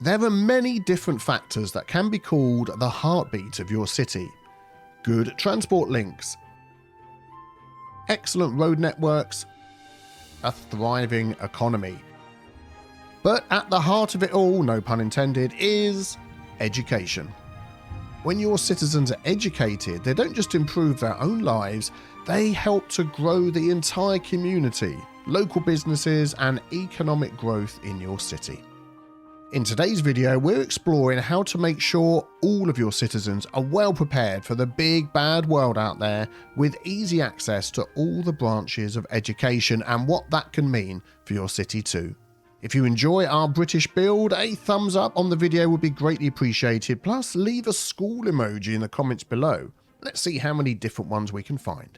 There are many different factors that can be called the heartbeat of your city. Good transport links, excellent road networks, a thriving economy. But at the heart of it all, no pun intended, is education. When your citizens are educated, they don't just improve their own lives, they help to grow the entire community, local businesses, and economic growth in your city. In today's video, we're exploring how to make sure all of your citizens are well prepared for the big bad world out there with easy access to all the branches of education and what that can mean for your city too. If you enjoy our British build, a thumbs up on the video would be greatly appreciated, plus leave a school emoji in the comments below. Let's see how many different ones we can find.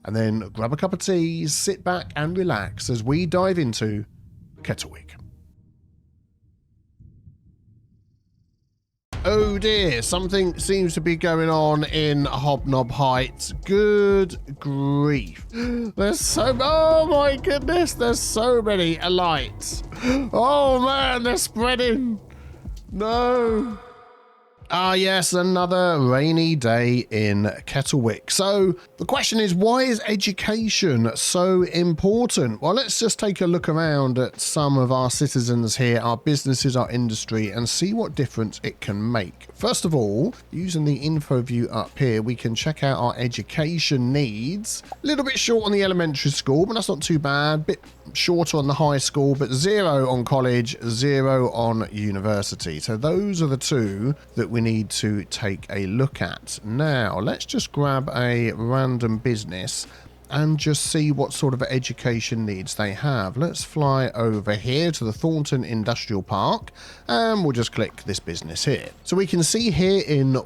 And then grab a cup of tea, sit back and relax as we dive into Kettlewick. Oh dear, something seems to be going on in Hobnob Heights. Good grief. Oh my goodness, there's so many lights. Oh man, they're spreading. No. Ah yes, another rainy day in Kettlewick. So the question is, why is education so important? Well, let's just take a look around at some of our citizens here, our businesses, our industry, and see what difference it can make. First of all, using the info view up here, we can check out our education needs. A little bit short on the elementary school, but that's not too bad. Bit shorter on the high school, but 0 on college, 0 on university. So those are the two that we need to take a look at. Now, let's just grab a random business and just see what sort of education needs they have. Let's fly over here to the Thornton Industrial Park and we'll just click this business here. So we can see here in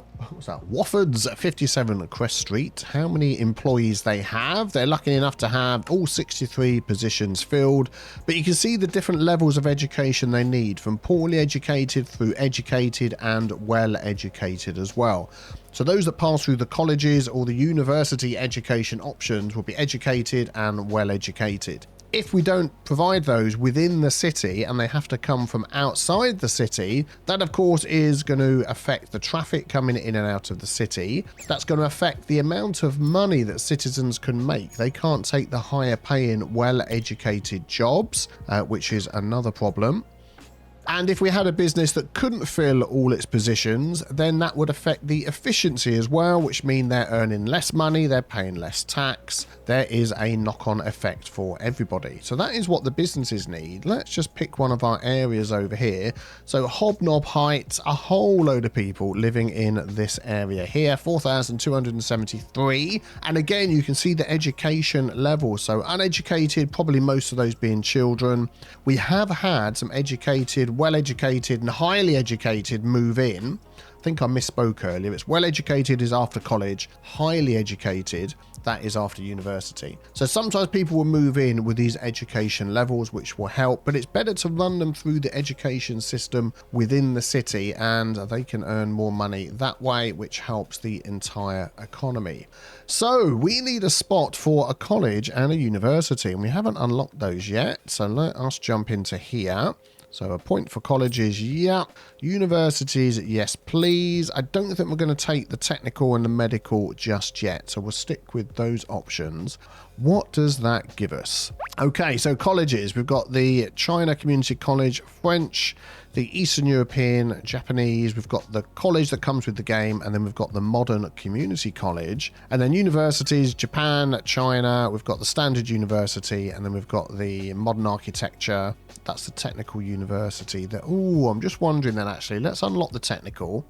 Wofford's 57 Crest Street how many employees they have. They're lucky enough to have all 63 positions filled, but you can see the different levels of education they need, from poorly educated through educated and well educated as well. So those that pass through the colleges or the university education options will be educated and well educated. If we don't provide those within the city and they have to come from outside the city, that of course is going to affect the traffic coming in and out of the city. That's going to affect the amount of money that citizens can make. They can't take the higher paying, well educated jobs, which is another problem. And if we had a business that couldn't fill all its positions, then that would affect the efficiency as well, which means they're earning less money, they're paying less tax. There is a knock-on effect for everybody. So that is what the businesses need. Let's just pick one of our areas over here. So Hobnob Heights, a whole load of people living in this area here, 4,273. And again, you can see the education level. So uneducated, probably most of those being children. We have had some educated, well-educated and highly educated move in. I think I misspoke earlier. It's well-educated is after college, highly educated, that is after university. So sometimes people will move in with these education levels, which will help, but it's better to run them through the education system within the city and they can earn more money that way, which helps the entire economy. So we need a spot for a college and a university, and we haven't unlocked those yet. So let us jump into here. So a point for colleges, yeah. Universities, yes, please. I don't think we're going to take the technical and the medical just yet. So we'll stick with those options. What does that give us? Okay, so colleges. We've got the China Community College, French, the Eastern European, Japanese. We've got the college that comes with the game, and then we've got the Modern Community College. And then universities, Japan, China. We've got the Standard University, and then we've got the Modern Architecture. That's the technical university. Oh, I'm just wondering then, actually, let's unlock the technical.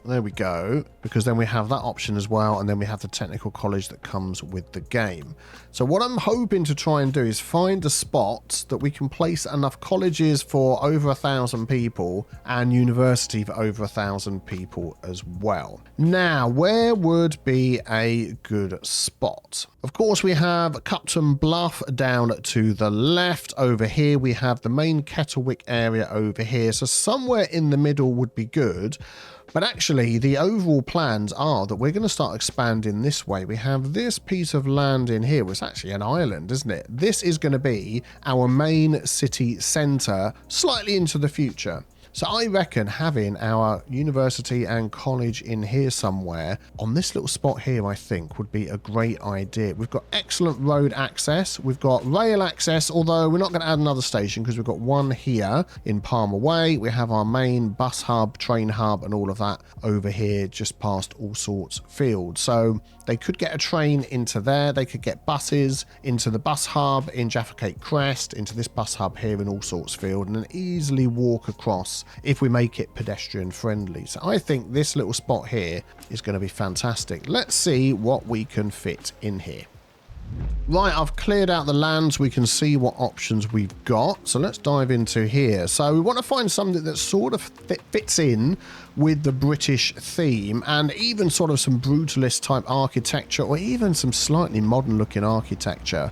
There we go, because then we have that option as well, and then we have the technical college that comes with the game. So what I'm hoping to try and do is find a spot that we can place enough colleges for over 1,000 people and university for over 1,000 people as well. Now, where would be a good spot? Of course, we have Cupton Bluff down to the left. Over here, we have the main Kettlewick area over here. So somewhere in the middle would be good. But actually, the overall plans are that we're going to start expanding this way. We have this piece of land in here. Well, it's actually an island, isn't it? This is going to be our main city centre slightly into the future. So I reckon having our university and college in here somewhere on this little spot here, I think would be a great idea. We've got excellent road access. We've got rail access, although we're not going to add another station because we've got one here in Palmer Way. We have our main bus hub, train hub, and all of that over here just past All Sorts Field. So they could get a train into there. They could get buses into the bus hub in Jaffa Cake Crest, into this bus hub here in All Sorts Field, and then easily walk across if we make it pedestrian friendly. So I think this little spot here is going to be fantastic. Let's see what we can fit in here. Right, I've cleared out the lands. We can see what options we've got. So let's dive into here. So we want to find something that sort of fits in with the British theme and even sort of some brutalist type architecture or even some slightly modern looking architecture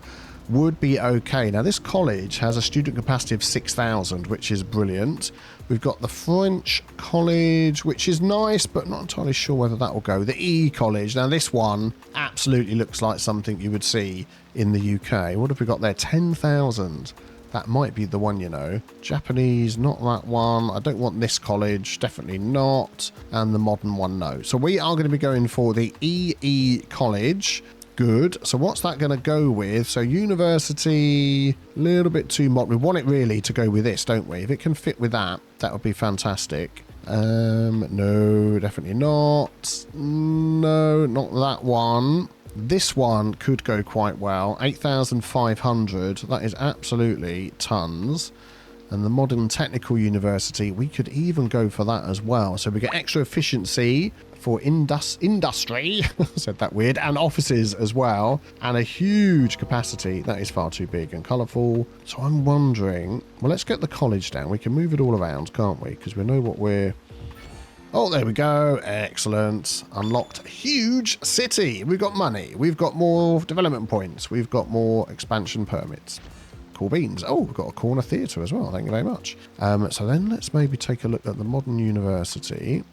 would be okay. Now this college has a student capacity of 6,000, which is brilliant. We've got the French college, which is nice, but not entirely sure whether that will go. The E college. Now this one absolutely looks like something you would see in the UK. What have we got there? 10,000. That might be the one, you know. Japanese, not that one. I don't want this college, definitely not. And the modern one, no. So we are going to be going for the EE college. Good. So what's that going to go with? So university, a little bit too modern. We want it really to go with this, don't we? If it can fit with that, that would be fantastic. No, definitely not. No, not that one. This one could go quite well. 8,500. That is absolutely tons. And the Modern Technical University, we could even go for that as well. So we get extra efficiency for industry, said that weird, and offices as well, and a huge capacity. That is far too big and colourful. So I'm wondering, well, let's get the college down. We can move it all around, can't we? Because we know what we're... Oh, there we go. Excellent. Unlocked huge city. We've got money. We've got more development points. We've got more expansion permits. Cool beans. Oh, we've got a corner theatre as well. Thank you very much. So then let's maybe take a look at the Modern University.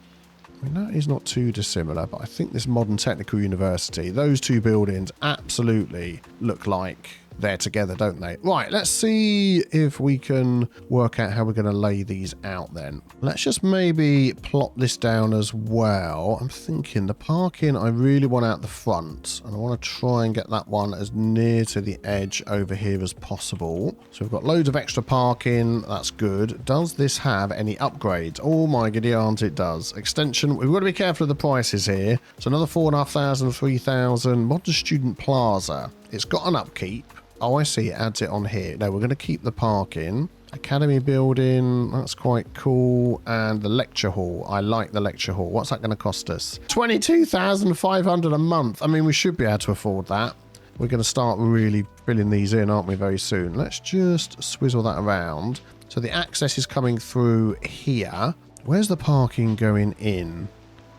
I mean, that is not too dissimilar, but I think this Modern Technical University, those two buildings absolutely look like they're together, don't they? Right, let's see if we can work out how we're going to lay these out then. Let's just maybe plot this down as well. I'm thinking the parking, I really want out the front, and I want to try and get that one as near to the edge over here as possible. So we've got loads of extra parking. That's good. Does this have any upgrades? Oh my goody aunt, it does. Extension, we've got to be careful of the prices here. So another 4,500, 3,000. Modern Student Plaza. It's got an upkeep. Oh, I see. It adds it on here. No, we're going to keep the parking. Academy building. That's quite cool. And the lecture hall. I like the lecture hall. What's that going to cost us? 22,500 a month. I mean, we should be able to afford that. We're going to start really filling these in, aren't we, very soon? Let's just swizzle that around. So the access is coming through here. Where's the parking going in?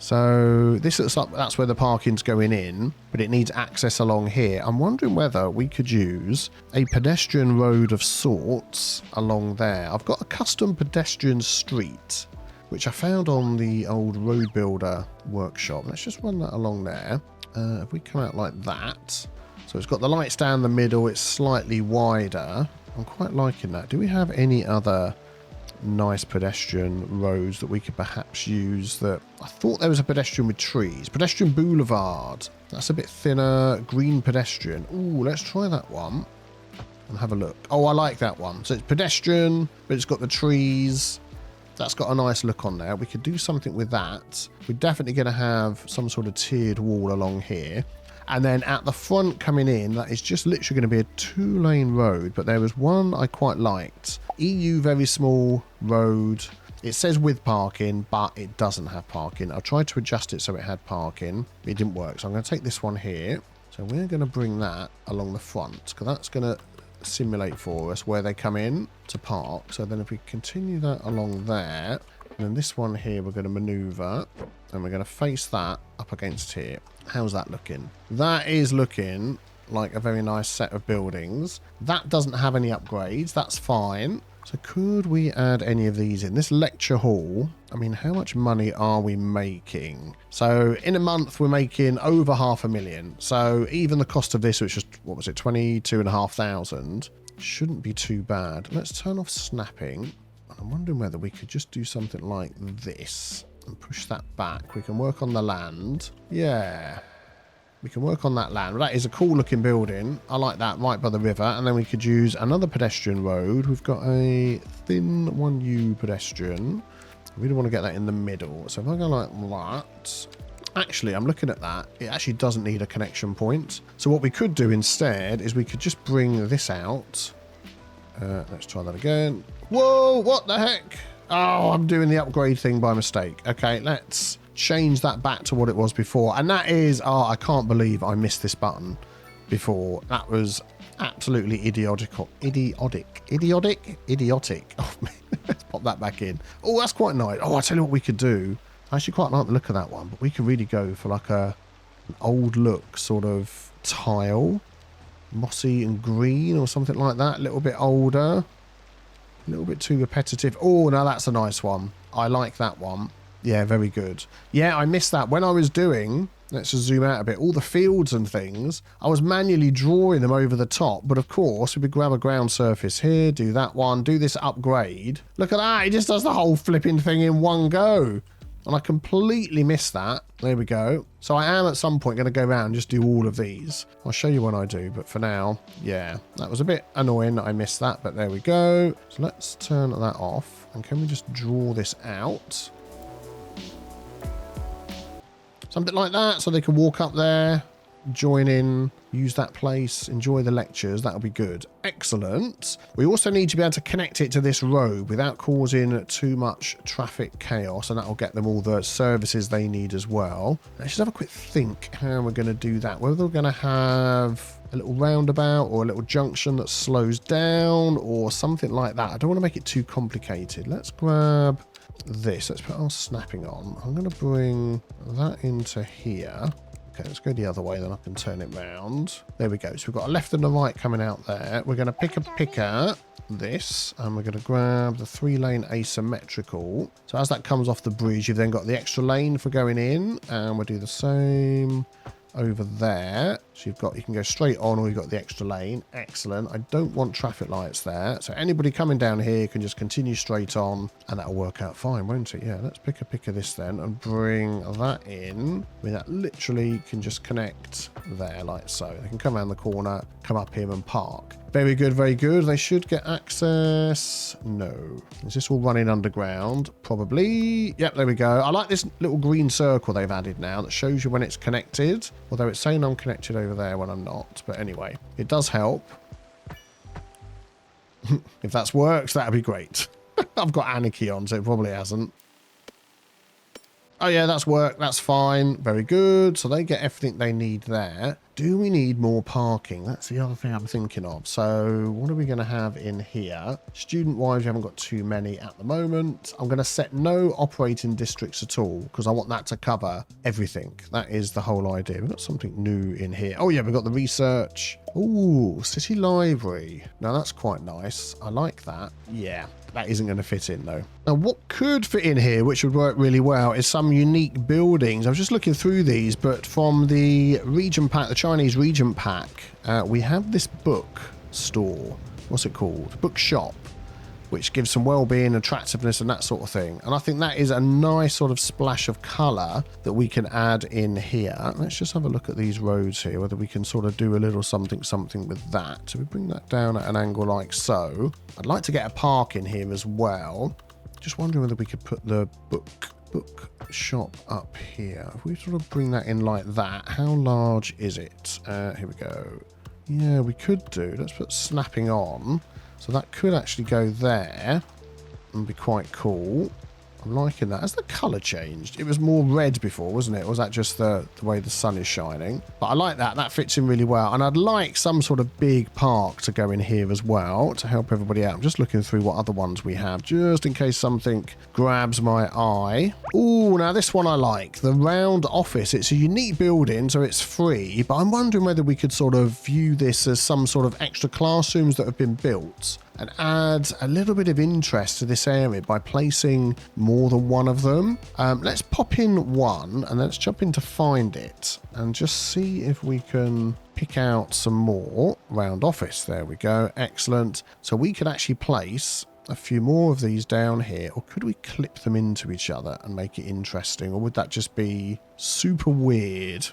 So this looks like that's where the parking's going in, but it needs access along here. I'm wondering whether we could use a pedestrian road of sorts along there. I've got a custom pedestrian street, which I found on the old road builder workshop. Let's just run that along there. If we come out like that, so it's got the lights down the middle, it's slightly wider. I'm quite liking that. Do we have any other nice pedestrian roads that we could perhaps use? That I thought there was a pedestrian with trees. Pedestrian boulevard. That's a bit thinner. Green pedestrian. Ooh, let's try that one and have a look. Oh, I like that one. So it's pedestrian, but it's got the trees. That's got a nice look on there. We could do something with that. We're definitely going to have some sort of tiered wall along here. And then at the front coming in, that is just literally going to be a 2-lane road. But there was one I quite liked. EU very small road. It says with parking, but it doesn't have parking. I tried to adjust it so it had parking. It didn't work. So I'm going to take this one here. So we're going to bring that along the front, because that's going to simulate for us where they come in to park. So then if we continue that along there, and then this one here we're going to maneuver, and we're going to face that up against here. How's that looking? That is looking like a very nice set of buildings. That doesn't have any upgrades. That's fine. So could we add any of these in? This lecture hall, I mean, how much money are we making? So in a month, we're making over 500,000. So even the cost of this, which is, what was it, 22,500, shouldn't be too bad. Let's turn off snapping. I'm wondering whether we could just do something like this and push that back. We can work on the land. Yeah. We can work on that land. That is a cool looking building. I like that, right by the river. And then we could use another pedestrian road. We've got a thin 1U pedestrian. We don't want to get that in the middle. So if I go like that, actually, I'm looking at that. It actually doesn't need a connection point. So what we could do instead is we could just bring this out. Let's try that again. Whoa, what the heck? Oh, I'm doing the upgrade thing by mistake. Okay, let's change that back to what it was before. And that is, oh, I can't believe I missed this button before. That was absolutely idiotic. Oh, man. Let's pop that back in. Oh, that's quite nice. Oh, I tell you what we could do. I actually quite like the look of that one, but we could really go for like an old look sort of tile. Mossy and green or something like that. A little bit older. A little bit too repetitive. Oh, now that's a nice one. I like that one. Yeah, very good. Yeah, I missed that. When I was doing, let's just zoom out a bit, all the fields and things, I was manually drawing them over the top. But of course, if we grab a ground surface here, do that one, do this upgrade. Look at that. It just does the whole flipping thing in one go. And I completely missed that. There we go. So I am at some point going to go around and just do all of these. I'll show you when I do, but for now, yeah, that was a bit annoying that I missed that, but there we go. So let's turn that off. And can we just draw this out? Something like that, so they can walk up there, join in, use that place, enjoy the lectures. That'll be good. Excellent. We also need to be able to connect it to this road without causing too much traffic chaos, and that'll get them all the services they need as well. Let's just have a quick think how we're going to do that. Whether we're going to have a little roundabout or a little junction that slows down or something like that. I don't want to make it too complicated. Let's grab this. Let's put our snapping on. I'm going to bring that into here. Okay, let's go the other way, then I can turn it round. There we go. So we've got a left and a right coming out there. We're going to picker this, and we're going to grab the 3-lane asymmetrical. So as that comes off the bridge, you've then got the extra lane for going in, and we'll do the same over there. So you can go straight on, or you've got the extra lane. Excellent. I don't want traffic lights there. So anybody coming down here can just continue straight on, and that'll work out fine, won't it? Yeah, let's pick of this then and bring that in. I mean, that literally can just connect there like so. They can come around the corner, come up here and park. Very good, very good. They should get access. No. Is this all running underground? Probably. Yep, there we go. I like this little green circle they've added now that shows you when it's connected. Although it's saying I'm connected over there when I'm not. But anyway, it does help. If that's works, that'd be great. I've got Anarchy on, so it probably hasn't. Oh yeah, that's worked. That's fine. Very good. So they get everything they need there. Do we need more parking? That's the other thing I'm thinking of. So what are we going to have in here? Student-wise, we haven't got too many at the moment. I'm going to set no operating districts at all because I want that to cover everything. That is the whole idea. We've got something new in here. Oh yeah, we've got the research. Ooh, city library. Now that's quite nice. I like that. Yeah. That isn't going to fit in though. Now what could fit in here, which would work really well, is some unique buildings. I was just looking through these, but from the region pack, the Chinese region pack, we have this book store. What's it called? Bookshop, which gives some well-being, attractiveness and that sort of thing. And I think that is a nice sort of splash of colour that we can add in here. Let's just have a look at these roads here, whether we can sort of do a little something with that. So we bring that down at an angle like so. I'd like to get a park in here as well. Just wondering whether we could put the bookshop up here. If we sort of bring that in like that, how large is it? Here we go. Yeah, we could do. Let's put snapping on. So that could actually go there and be quite cool. I'm liking that. Has the colour changed? It was more red before, wasn't it? Or was that just the way the sun is shining? But I like that. That fits in really well. And I'd like some sort of big park to go in here as well to help everybody out. I'm just looking through what other ones we have, just in case something grabs my eye. Ooh, now this one I like. The round office. It's a unique building, so it's free. But I'm wondering whether we could sort of view this as some sort of extra classrooms that have been built. and add a little bit of interest to this area by placing more than one of them. Let's pop in one and let's jump in to find it and just see if we can pick out some more. Round office. There we go. Excellent. So we could actually place a few more of these down here, or could we clip them into each other and make it interesting, or would that just be super weird?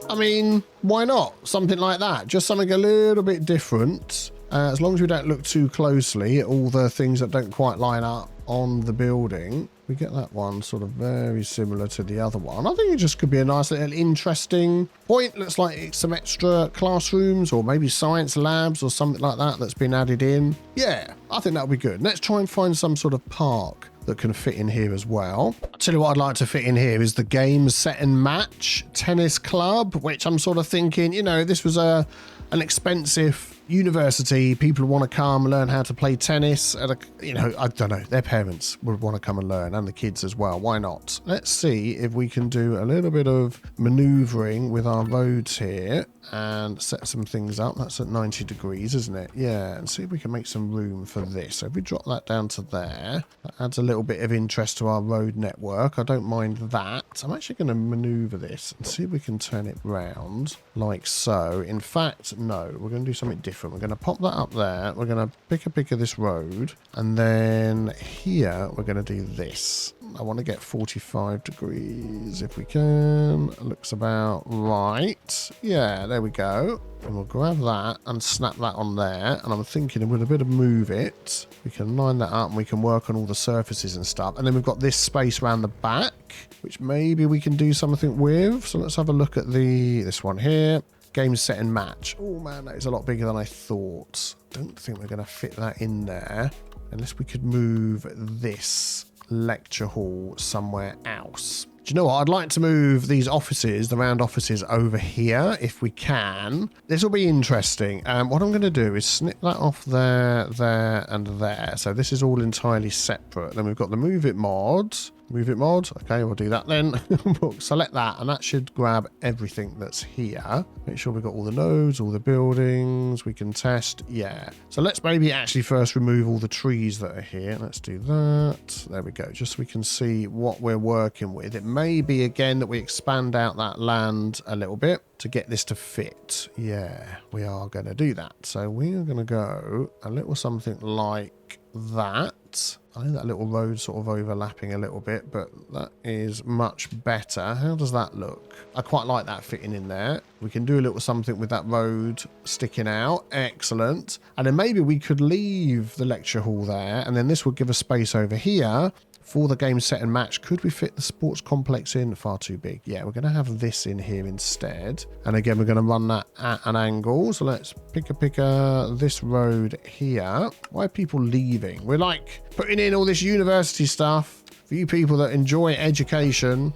I mean, why not? Something like that. Just something a little bit different. As long as we don't look too closely at all the things that don't quite line up on the building. We get that one sort of very similar to the other one. I think it just could be a nice little interesting point. Looks like it's some extra classrooms or maybe science labs or something like that that's been added in. Yeah, I think that'll be good. Let's try and find some sort of park that can fit in here as well. I'll tell you what I'd like to fit in here is the game set and match tennis club, which I'm sort of thinking, you know, this was an expensive university. People want to come learn how to play tennis at a, you know, I don't know, their parents would want to come and learn, and the kids as well. Why not? Let's see if we can do a little bit of maneuvering with our roads here and set some things up. That's at 90 degrees, isn't it? Yeah, and see if we can make some room for this. So if we drop that down to there, that adds a little bit of interest to our road network. I don't mind that. I'm actually going to maneuver this and see if we can turn it round like so. In fact, no, we're going to do something different. We're going to pop that up there. We're going to pick a pick of this road, and then here we're going to do this. I want to get 45 degrees if we can. Looks about right. Yeah, there we go. And we'll grab that and snap that on there. And I'm thinking with a bit of move it, we can line that up and we can work on all the surfaces and stuff. And then we've got this space around the back, which maybe we can do something with. So let's have a look at this one here. Game set and match. Oh man, that is a lot bigger than I thought. Don't think we're going to fit that in there unless we could move this lecture hall somewhere else. Do you know what? I'd like to move these offices, the round offices, over here if we can. This will be interesting. What I'm going to do is snip that off there, there, and there. So this is all entirely separate. Then we've got the move it mod. Move it mod. Okay, we'll do that then. We'll select that, and that should grab everything that's here. Make sure we've got all the nodes, all the buildings we can test. Yeah. So let's maybe actually first remove all the trees that are here. Let's do that. There we go. Just so we can see what we're working with. It may be again that we expand out that land a little bit to get this to fit. Yeah, we are going to do that. So we are going to go a little something like that. I know that little road sort of overlapping a little bit, but that is much better. How does that look? I quite like that fitting in there. We can do a little something with that road sticking out. Excellent. And then maybe we could leave the lecture hall there, and then this would give us space over here for the game set and match. Could we fit the sports complex in? Far too big. Yeah, we're going to have this in here instead. And again, we're going to run that at an angle. So let's pick this road here. Why are people leaving? We're like putting in all this university stuff. For you people that enjoy education,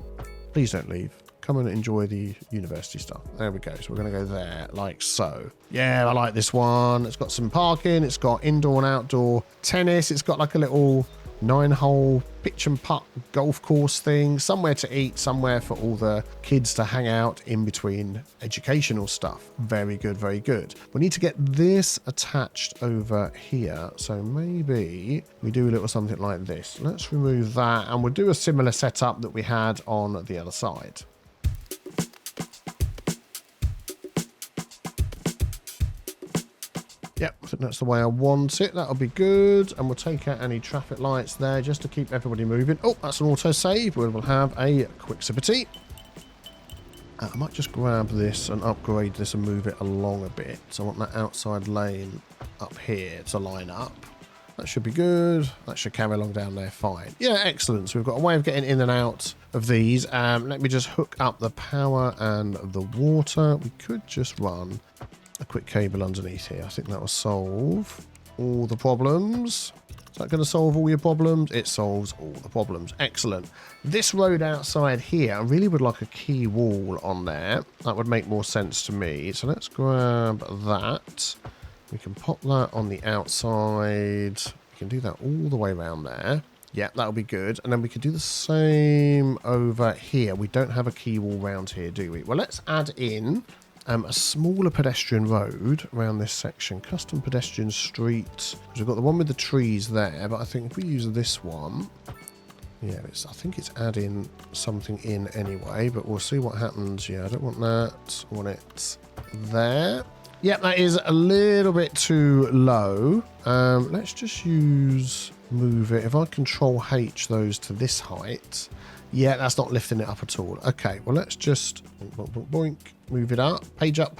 please don't leave. Come and enjoy the university stuff. There we go. So we're going to go there like so. Yeah, I like this one. It's got some parking. It's got indoor and outdoor tennis. It's got like a little 9-hole pitch and putt golf course thing, somewhere to eat, somewhere for all the kids to hang out in between educational stuff. Very good, very good. We need to get this attached over here, so maybe we do a little something like this. Let's remove that, and we'll do a similar setup that we had on the other side. Yep, I think that's the way I want it. That'll be good. And we'll take out any traffic lights there just to keep everybody moving. Oh, that's an autosave. We'll have a quick sip of tea. I might just grab this and upgrade this and move it along a bit. So I want that outside lane up here to line up. That should be good. That should carry along down there fine. Yeah, excellent. So we've got a way of getting in and out of these. Let me just hook up the power and the water. We could just run a quick cable underneath here. I think that will solve all the problems. Let's that going to solve all your problems? It solves all the problems. Excellent. This road outside here, I really would like a key wall on there. That would make more sense to me. So let's grab that. We can pop that on the outside. We can do that all the way around there. Yeah, that'll be good. And then we could do the same over here. We don't have a key wall round here, do we? Well, let's add in a smaller pedestrian road around this section. Custom pedestrian street. Because we've got the one with the trees there, but I think if we use this one, yeah, I think it's adding something in anyway, but we'll see what happens. Yeah, I don't want that. I want it there. Yep, that is a little bit too low. Let's just use move it. If I control H those to this height, yeah, that's not lifting it up at all. Okay, well, let's just boink, move it up. Page up,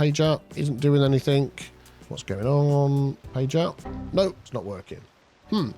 isn't doing anything. What's going on? Page up. Nope, it's not working.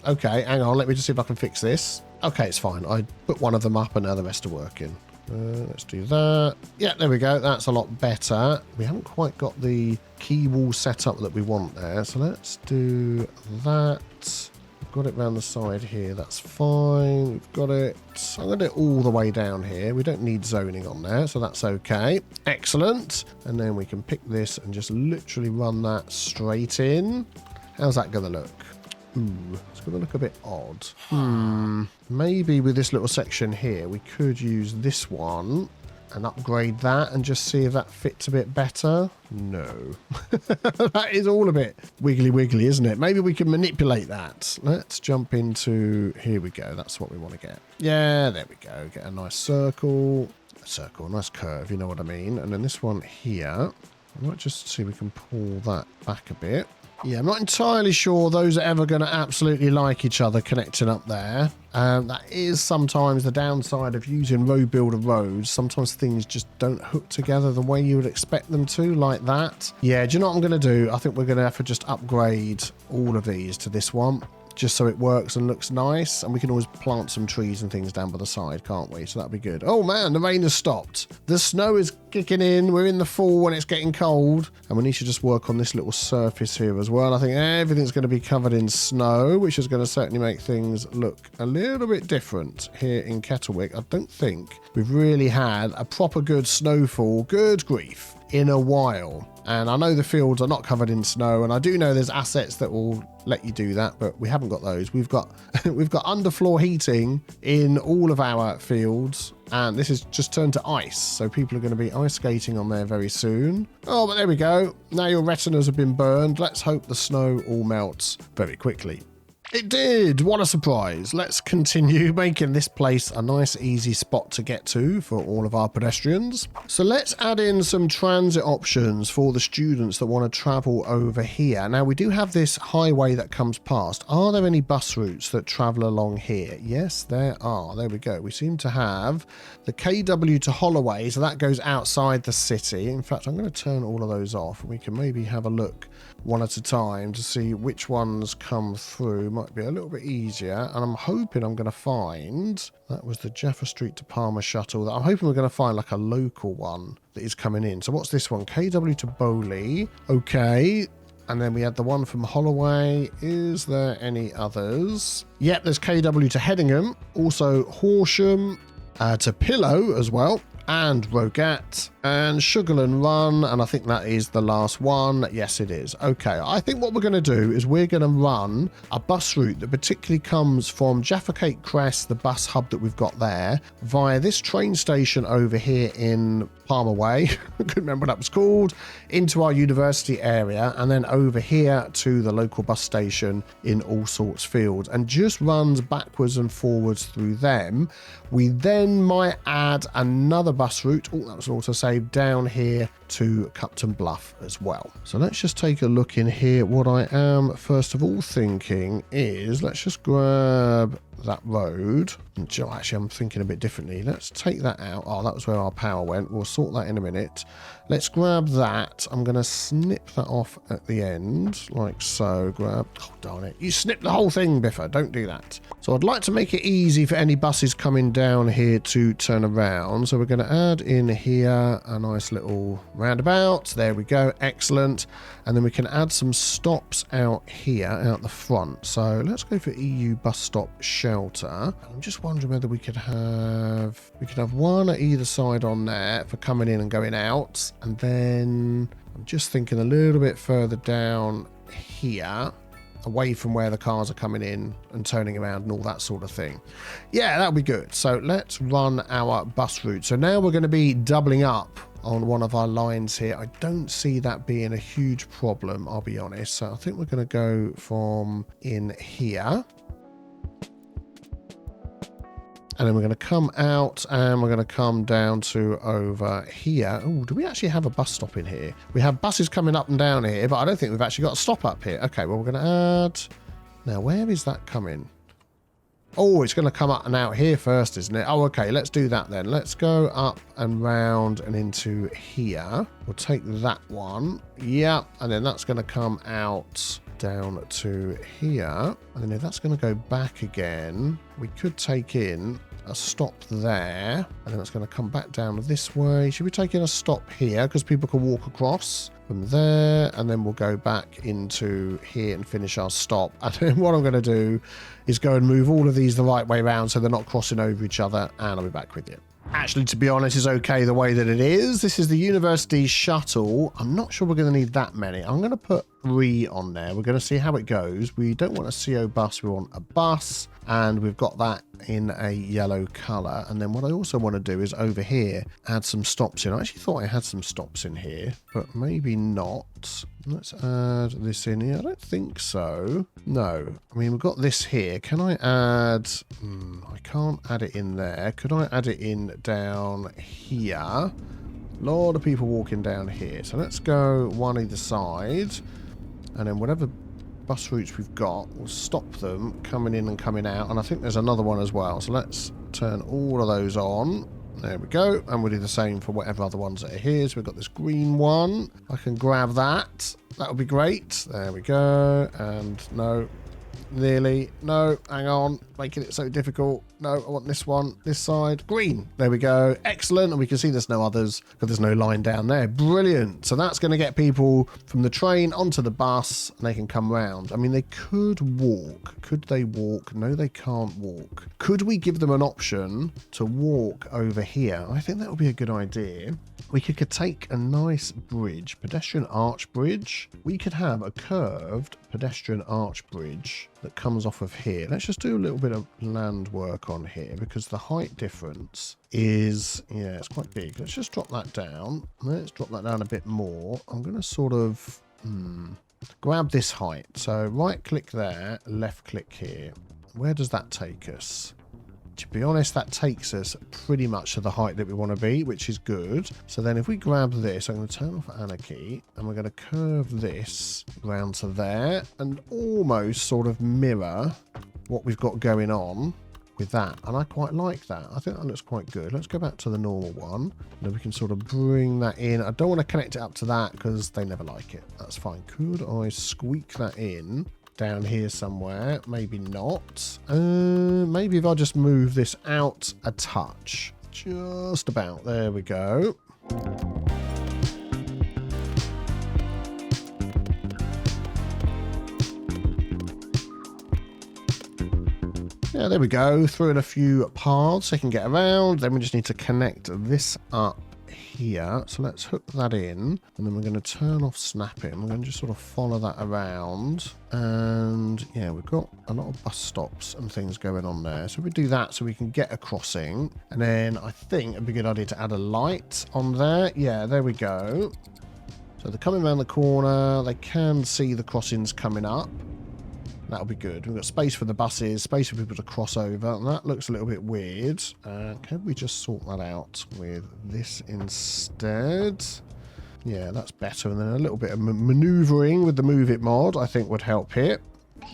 Okay, hang on. Let me just see if I can fix this. Okay, it's fine. I put one of them up and now the rest are working. Let's do that. Yeah, there we go. That's a lot better. We haven't quite got the key wall set up that we want there. So let's do that. Got it round the side here. That's fine. We've got it. I'm going to do it all the way down here. We don't need zoning on there, so that's okay. Excellent. And then we can pick this and just literally run that straight in. How's that going to look? Ooh, it's going to look a bit odd. Maybe with this little section here, we could use this one and upgrade that and just see if that fits a bit better. No. That is all a bit wiggly, isn't it? Maybe we can manipulate that. Let's jump into... Here we go. That's what we want to get. Yeah, there we go. Get a nice circle. A nice curve, you know what I mean? And then this one here. I might just see if we can pull that back a bit. Yeah, I'm not entirely sure those are ever going to absolutely like each other connecting up there. That is sometimes the downside of using road builder roads. Sometimes things just don't hook together the way you would expect them to, like that. Yeah, do you know what I'm going to do? I think we're going to have to just upgrade all of these to this one, just so it works and looks nice. And we can always plant some trees and things down by the side, can't we? So that'd be good. Oh man, the rain has stopped. The snow is kicking in. We're in the fall and it's getting cold. And we need to just work on this little surface here as well. I think everything's going to be covered in snow, which is going to certainly make things look a little bit different here in Kettlewick. I don't think we've really had a proper good snowfall, good grief, in a while. And I know the fields are not covered in snow, and I do know there's assets that will let you do that, but we haven't got those. We've got underfloor heating in all of our fields, and this has just turned to ice, so people are going to be ice skating on there very soon. Oh, but there we go. Now your retinas have been burned. Let's hope the snow all melts very quickly. It did! What a surprise. Let's continue making this place a nice easy spot to get to for all of our pedestrians. So let's add in some transit options for the students that want to travel over here. Now we do have this highway that comes past. Are there any bus routes that travel along here? Yes, there are. There we go. We seem to have the KW to Holloway, so that goes outside the city. In fact, I'm going to turn all of those off. We can maybe have a look one at a time to see which ones come through. Might be a little bit easier, and I'm hoping I'm going to find, that was the Jaffa Street to Palmer shuttle, I'm hoping we're going to find like a local one that is coming in. So what's this one? KW to Bowley. Okay. And then we had the one from Holloway. Is there any others? Yep, there's KW to Headingham, also Horsham, to Pillow as well, and Rogat, and Sugarland Run, and I think that is the last one. Yes, it is. Okay, I think what we're going to do is we're going to run a bus route that particularly comes from Jaffa Cake Crest, the bus hub that we've got there, via this train station over here in Palmer Way, I couldn't remember what that was called, into our university area, and then over here to the local bus station in All Sorts Fields, and just runs backwards and forwards through them. We then might add another bus route, oh, that was an autosave, down here to Cupton Bluff as well. So let's just take a look in here. What I am first of all thinking is, let's just grab that road. Actually, I'm thinking a bit differently. Let's take that out. Oh, that was where our power went. We'll sort that in a minute. Let's grab that. I'm going to snip that off at the end, like so. Grab. Oh, darn it. You snipped the whole thing, Biffa. Don't do that. So I'd like to make it easy for any buses coming down here to turn around. So we're going to add in here a nice little roundabout. There we go. Excellent. And then we can add some stops out here, out the front. So let's go for EU bus stop shelter. I'm just wondering whether we could have one at either side on there for coming in and going out. And then I'm just thinking a little bit further down here, away from where the cars are coming in and turning around and all that sort of thing. Yeah, that'll be good. So let's run our bus route. So now we're going to be doubling up on one of our lines here. I don't see that being a huge problem, I'll be honest. So I think we're going to go from in here. And then we're going to come out and we're going to come down to over here. Oh, do we actually have a bus stop in here? We have buses coming up and down here, but I don't think we've actually got a stop up here. Okay, well, we're going to add... Now, where is that coming? Oh, it's going to come up and out here first, isn't it? Oh, okay, let's do that then. Let's go up and round and into here. We'll take that one. Yeah, and then that's going to come out down to here. And then if that's going to go back again, we could take in a stop there. And then it's going to come back down this way. Should we take in a stop here? Because people can walk across from there. And then we'll go back into here and finish our stop. And then what I'm going to do is go and move all of these the right way around so they're not crossing over each other. And I'll be back with you. Actually, to be honest, it's okay the way that it is. This is the university shuttle. I'm not sure we're going to need that many. I'm going to put 3 on there. We're going to see how it goes. We don't want a CO bus. We want a bus. And we've got that in a yellow colour. And then what I also want to do is over here, add some stops in. I actually thought I had some stops in here, but maybe not. Let's add this in here. I don't think so. No. I mean, we've got this here. Can I add... I can't add it in there. Could I add it in down here? A lot of people walking down here. So let's go one either side. And then whatever bus routes we've got, we'll stop them coming in and coming out. And I think there's another one as well. So let's turn all of those on. There we go. And we'll do the same for whatever other ones that are here. So we've got this green one. I can grab that. That would be great. There we go. And no. Nearly. No. Hang on. Making it so difficult. No, I want this one. This side. Green. There we go. Excellent. And we can see there's no others because there's no line down there. Brilliant. So that's going to get people from the train onto the bus and they can come round. I mean, they could walk. Could they walk? No, they can't walk. Could we give them an option to walk over here? I think that would be a good idea. We could take a nice bridge, pedestrian arch bridge. We could have a curved pedestrian arch bridge that comes off of here. Let's just do a little bit of land work on here because the height difference is, yeah, it's quite big. Let's just drop that down. Let's drop that down a bit more. I'm going to sort of grab this height. So right click there, left click here. Where does that take us? To be honest, that takes us pretty much to the height that we want to be, which is good. So then if we grab this, I'm going to turn off Anarchy and we're going to curve this round to there and almost sort of mirror what we've got going on with that. And I quite like that. I think that looks quite good. Let's go back to the normal one. And then we can sort of bring that in. I don't want to connect it up to that because they never like it. That's fine. Could I squeak that in down here somewhere? Maybe not. Maybe if I just move this out a touch. Just about. There we go. Yeah, there we go. Through in a few paths so they can get around. Then we just need to connect this up here. So let's hook that in. And then we're going to turn off snapping. We're going to just sort of follow that around. And yeah, we've got a lot of bus stops and things going on there. So we do that so we can get a crossing. And then I think it'd be a good idea to add a light on there. Yeah, there we go. So they're coming around the corner. They can see the crossings coming up. That'll be good. We've got space for the buses, space for people to cross over, and that looks a little bit weird. Can we just sort that out with this instead? Yeah, that's better. And then a little bit of manoeuvring with the Move It mod, I think would help here.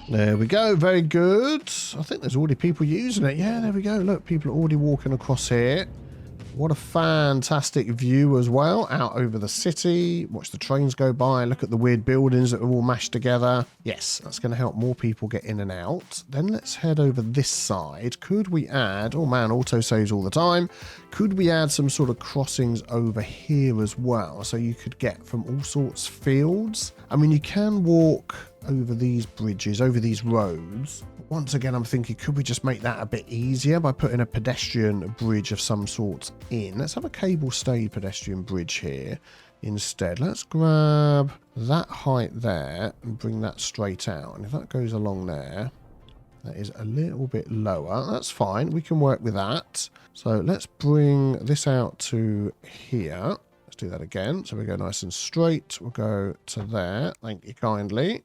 There we go. Very good. I think there's already people using it. Yeah, there we go. Look, people are already walking across here. What a fantastic view as well, out over the city. Watch the trains go by. Look at the weird buildings that are all mashed together. Yes, that's going to help more people get in and out. Then let's head over this side. Could we add, oh man, auto saves all the time. Could we add some sort of crossings over here as well? So you could get from all sorts of fields. I mean, you can walk over these bridges, over these roads. Once again, I'm thinking, could we just make that a bit easier by putting a pedestrian bridge of some sort in? Let's have a cable-stayed pedestrian bridge here instead. Let's grab that height there and bring that straight out. And if that goes along there, that is a little bit lower. That's fine. We can work with that. So let's bring this out to here. Let's do that again. So we go nice and straight. We'll go to there. Thank you kindly.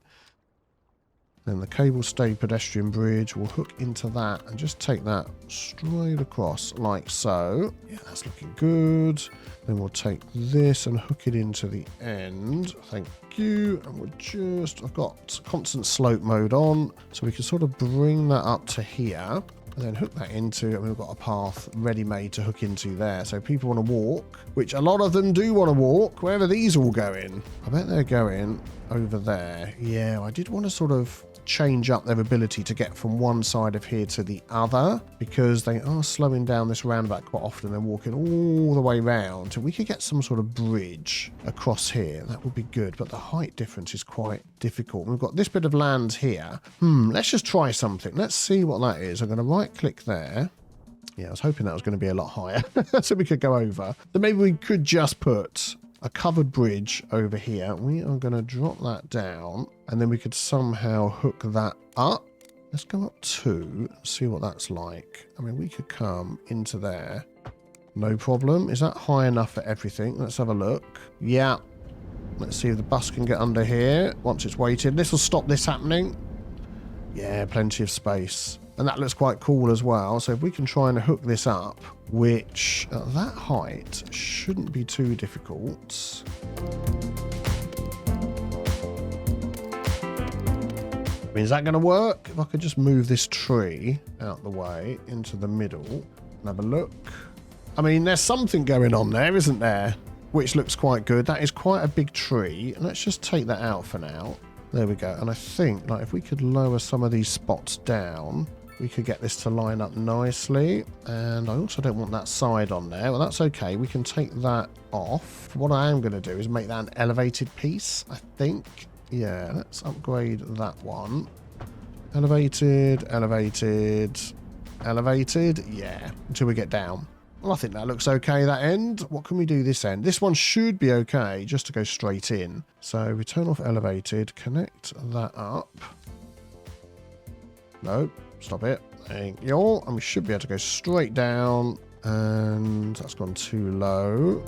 Then the cable-stayed pedestrian bridge will hook into that and just take that straight across like so. Yeah, that's looking good. Then we'll take this and hook it into the end. Thank you. And we'll just, I've got constant slope mode on, so we can sort of bring that up to here. And then hook that into, and we've got a path ready-made to hook into there. So people want to walk, which a lot of them do want to walk. Where are these all going? I bet they're going over there. Yeah, I did want to sort of change up their ability to get from one side of here to the other, because they are slowing down this roundabout quite often. They're walking all the way round. We could get some sort of bridge across here. That would be good, but the height difference is quite difficult. We've got this bit of land here. Let's just try something. Let's see what that is. I'm going to right click there. Yeah, I was hoping that was going to be a lot higher so we could go over. Then maybe we could just put a covered bridge over here. We are going to drop that down, and then we could somehow hook that up. Let's go up 2, see what that's like. I mean, we could come into there. No problem. Is that high enough for everything? Let's have a look. Yeah. Let's see if the bus can get under here once it's weighted. This will stop this happening. Yeah, plenty of space. And that looks quite cool as well. So if we can try and hook this up, which at that height shouldn't be too difficult. I mean, is that going to work? If I could just move this tree out the way into the middle and have a look. I mean, there's something going on there, isn't there? Which looks quite good. That is quite a big tree. Let's just take that out for now. There we go. And I think, like, if we could lower some of these spots down, we could get this to line up nicely. And I also don't want that side on there. Well, that's okay. We can take that off. What I am going to do is make that an elevated piece, I think. Yeah, let's upgrade that one. Elevated, elevated, elevated. Yeah, until we get down. Well, I think that looks okay, that end. What can we do this end? This one should be okay, just to go straight in. So we turn off elevated, connect that up. No, stop it. Thank you. And we should be able to go straight down. And that's gone too low.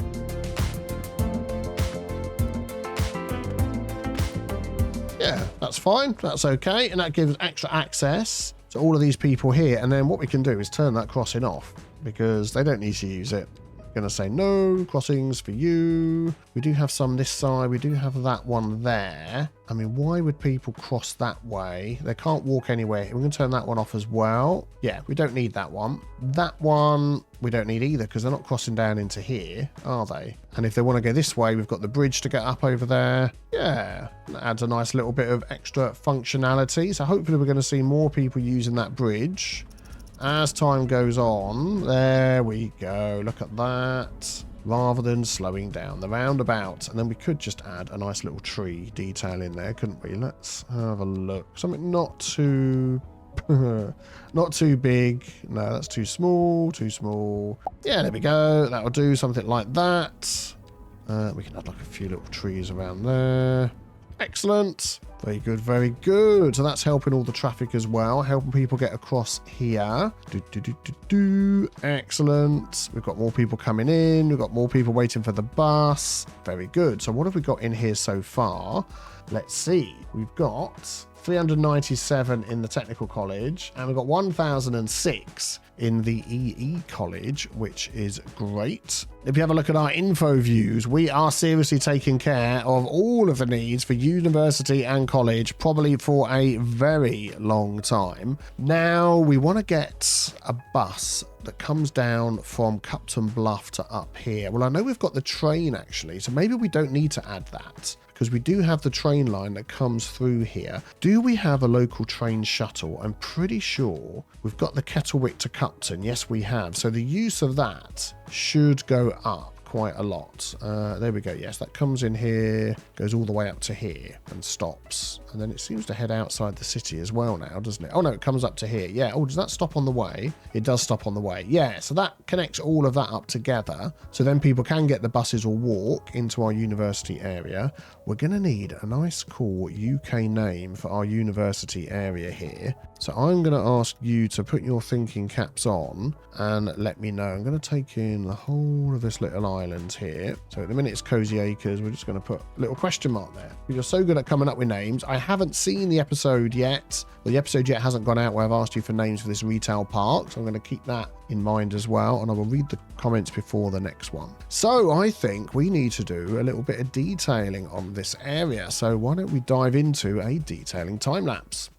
Yeah, that's fine. That's okay. And that gives extra access to all of these people here. And then what we can do is turn that crossing off, because they don't need to use it. I'm going to say no crossings for you. We do have some this side. We do have that one there. I mean, why would people cross that way? They can't walk anywhere. We can turn that one off as well. Yeah, we don't need that one. That one we don't need either, because they're not crossing down into here, are they? And if they want to go this way, we've got the bridge to get up over there. Yeah, that adds a nice little bit of extra functionality. So hopefully we're going to see more people using that bridge as time goes on. There we go. Look at that. Rather than slowing down the roundabout. And then we could just add a nice little tree detail in there, couldn't we? Let's have a look. Something not too not too big. No, that's too small. Too small. Yeah, there we go. That'll do something like that. We can add like a few little trees around there. Excellent. Very good, very good. So that's helping all the traffic as well, helping people get across here. Excellent. We've got more people coming in. We've got more people waiting for the bus. Very good. So what have we got in here so far? Let's see. We've got 397 in the technical college, and we've got 1006 in the EE college, which is great. If you have a look at our info views, we are seriously taking care of all of the needs for university and college, probably for a very long time. Now we want to get a bus that comes down from Cupton Bluff to up here. Well, I know we've got the train actually, so maybe we don't need to add that because we do have the train line that comes through here. Do we have a local train shuttle? I'm pretty sure we've got the Kettlewick to Cupton. Yes, we have. So the use of that should go up quite a lot. There we go. Yes, that comes in here, goes all the way up to here and stops. And then it seems to head outside the city as well now, doesn't it? Oh no, it comes up to here. Yeah. Oh, does that stop on the way? It does stop on the way. Yeah. So that connects all of that up together. So then people can get the buses or walk into our university area. We're going to need a nice cool UK name for our university area here. So I'm going to ask you to put your thinking caps on and let me know. I'm going to take in the whole of this little island here. So at the minute it's Cozy Acres. We're just going to put a little question mark there. You're so good at coming up with names. I haven't seen the episode yet. Well, the episode yet hasn't gone out where I've asked you for names for this retail park. So I'm going to keep that in mind as well. And I will read the comments before the next one. So I think we need to do a little bit of detailing on this area. So why don't we dive into a detailing time lapse?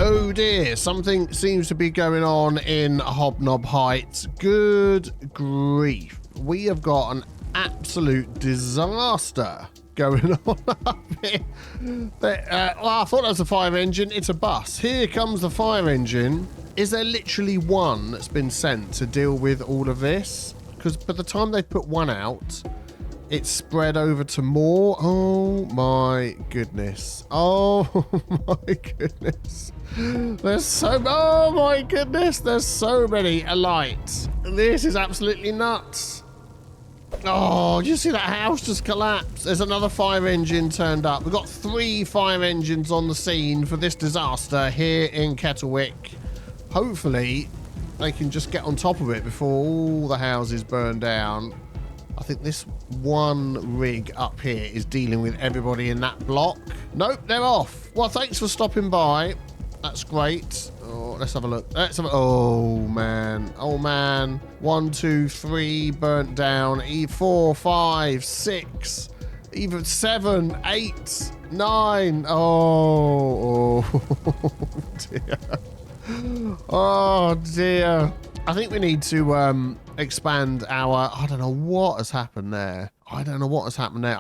Oh dear, something seems to be going on in Hobnob Heights. Good grief. We have got an absolute disaster going on up here. Well, I thought that was a fire engine. It's a bus. Here comes the fire engine. Is there literally one that's been sent to deal with all of this? Because by the time they put one out, it's spread over to more. Oh my goodness. Oh my goodness. Oh my goodness. There's so many lights. This is absolutely nuts. Oh, you see that house just collapse? There's another fire engine turned up. We've got 3 fire engines on the scene for this disaster here in Kettlewick. Hopefully, they can just get on top of it before all the houses burn down. I think this one rig up here is dealing with everybody in that block. Nope, they're off. Well, thanks for stopping by. That's great. Oh, let's have a look. Oh, man. Oh, man. 1, 2, 3 burnt down. 4, 5, 6. Even 7, 8, 9. Oh, dear. Oh, dear. I think we need to expand our... I don't know what has happened there. I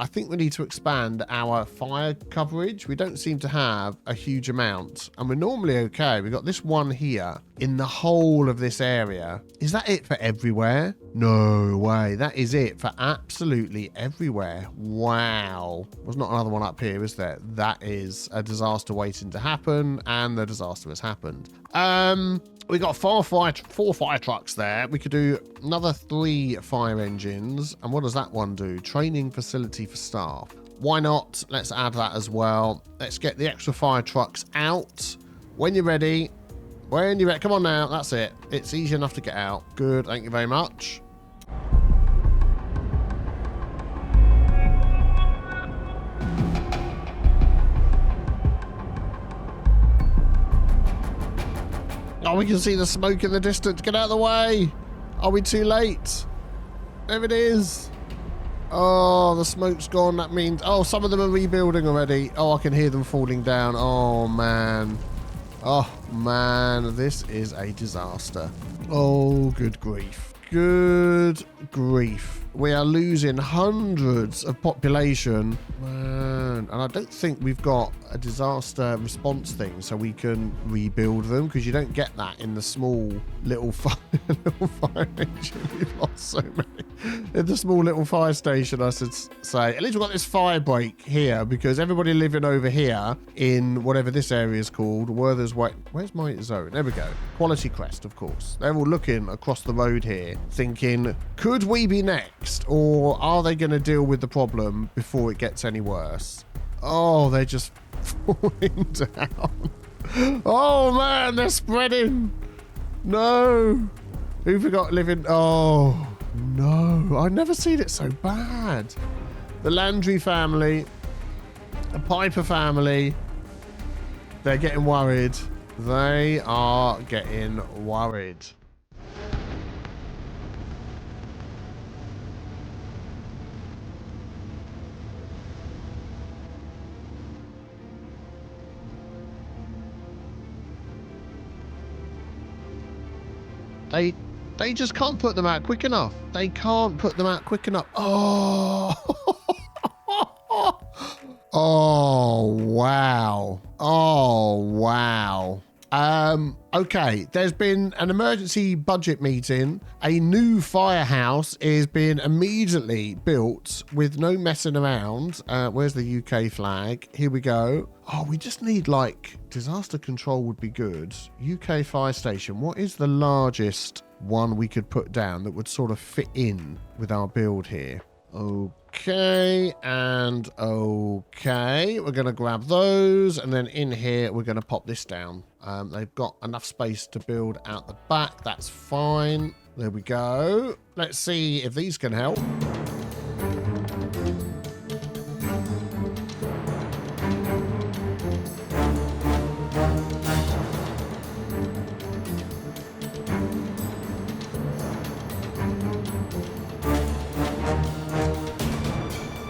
think we need to expand our fire coverage. We don't seem to have a huge amount, and we're normally okay. We've got this one here in the whole of this area. Is that it for everywhere? No way. That is it for absolutely everywhere. Wow. There's not another one up here, is there? That is a disaster waiting to happen, and the disaster has happened. We got 4 fire trucks there. We could do another 3 fire engines. And what does that one do? Training facility for staff. Why not? Let's add that as well. Let's get the extra fire trucks out. When you're ready. Come on now. That's it. It's easy enough to get out. Good. Thank you very much. Oh, we can see the smoke in the distance. Get out of the way. Are we too late? There it is. Oh, the smoke's gone. That means... Oh, some of them are rebuilding already. Oh, I can hear them falling down. Oh, man. Oh, man. This is a disaster. Oh, good grief. Good grief. We are losing hundreds of population. Man. And I don't think we've got a disaster response thing so we can rebuild them, because you don't get that in the small little fire engine. We've lost so many. In the small little fire station, I should say. At least we've got this fire break here, because everybody living over here in whatever this area is called, Werther's Way. Where's my zone? There we go. Quality Crest, of course. They're all looking across the road here, thinking, could we be next? Or are they going to deal with the problem before it gets any worse? Oh, they're just falling down. Oh, man, they're spreading. No. Who forgot living? Oh, no. I've never seen it so bad. The Landry family, the Piper family, they're getting worried. They are getting worried. They just can't put them out quick enough. They can't put them out quick enough. Oh. Oh, wow. Oh, wow. Okay, there's been an emergency budget meeting. A new firehouse is being immediately built with no messing around. Where's the UK flag? Here we go. Oh, we just need, like, disaster control would be good. UK fire station. What is the largest one we could put down that would sort of fit in with our build here? Okay, and okay. We're going to grab those, and then in here, we're going to pop this down. They've got enough space to build out the back. That's fine. There we go. Let's see if these can help.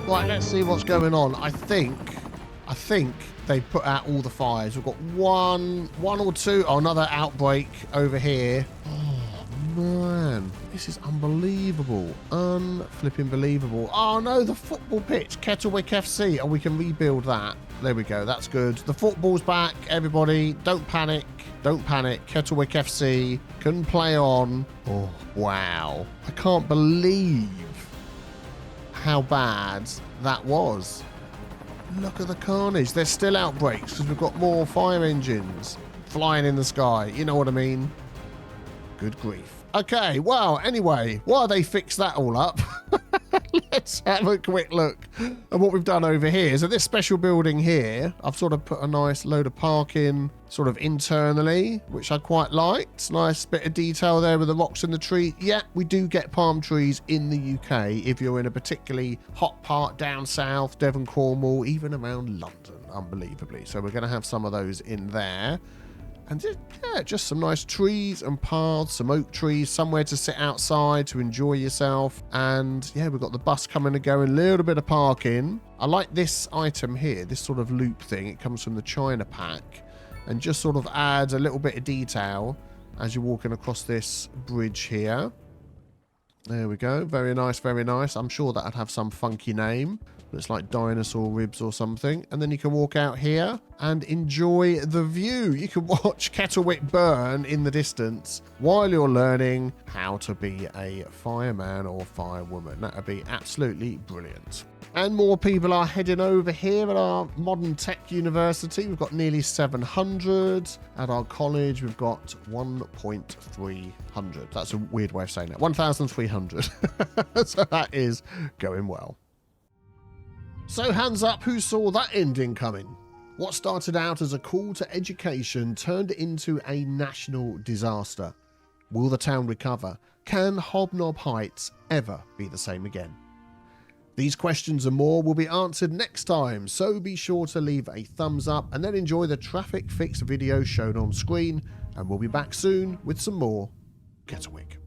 Right, let's see what's going on. I think they put out all the fires. We've got one or two. Oh, another outbreak over here. Oh, man, this is unbelievable. Unflipping believable. Oh no, the football pitch, Kettlewick FC. Oh, we can rebuild that. There we go. That's good. The football's back, everybody. Don't panic. Don't panic. Kettlewick FC can play on. Oh, wow. I can't believe how bad that was. Look at the carnage. There's still outbreaks because we've got more fire engines flying in the sky. You know what I mean? Good grief. Okay, well, anyway, while they fix that all up, let's have a quick look at what we've done over here. So this special building here, I've sort of put a nice load of parking sort of internally, which I quite liked. Nice bit of detail there with the rocks and the tree. Yeah, we do get palm trees in the UK if you're in a particularly hot part down south, Devon, Cornwall, even around London, unbelievably. So we're going to have some of those in there. And yeah, just some nice trees and paths, some oak trees, somewhere to sit outside to enjoy yourself. And yeah, we've got the bus coming and going, a little bit of parking. I like this item here, this sort of loop thing. It comes from the China pack and just sort of adds a little bit of detail as you're walking across this bridge here. There we go. Very nice, very nice. I'm sure that'd have some funky name. Looks like dinosaur ribs or something. And then you can walk out here and enjoy the view. You can watch Kettlewick burn in the distance while you're learning how to be a fireman or firewoman. That would be absolutely brilliant. And more people are heading over here at our Modern Tech University. We've got nearly 700. At our college, we've got 1,300. That's a weird way of saying that. 1,300. So that is going well. So hands up who saw that ending coming. What started out as a call to education turned into a national disaster. Will the town recover? Can Hobnob Heights ever be the same again? These questions and more will be answered next time, so be sure to leave a thumbs up and then enjoy the traffic fix video shown on screen, and we'll be back soon with some more Kettlewick.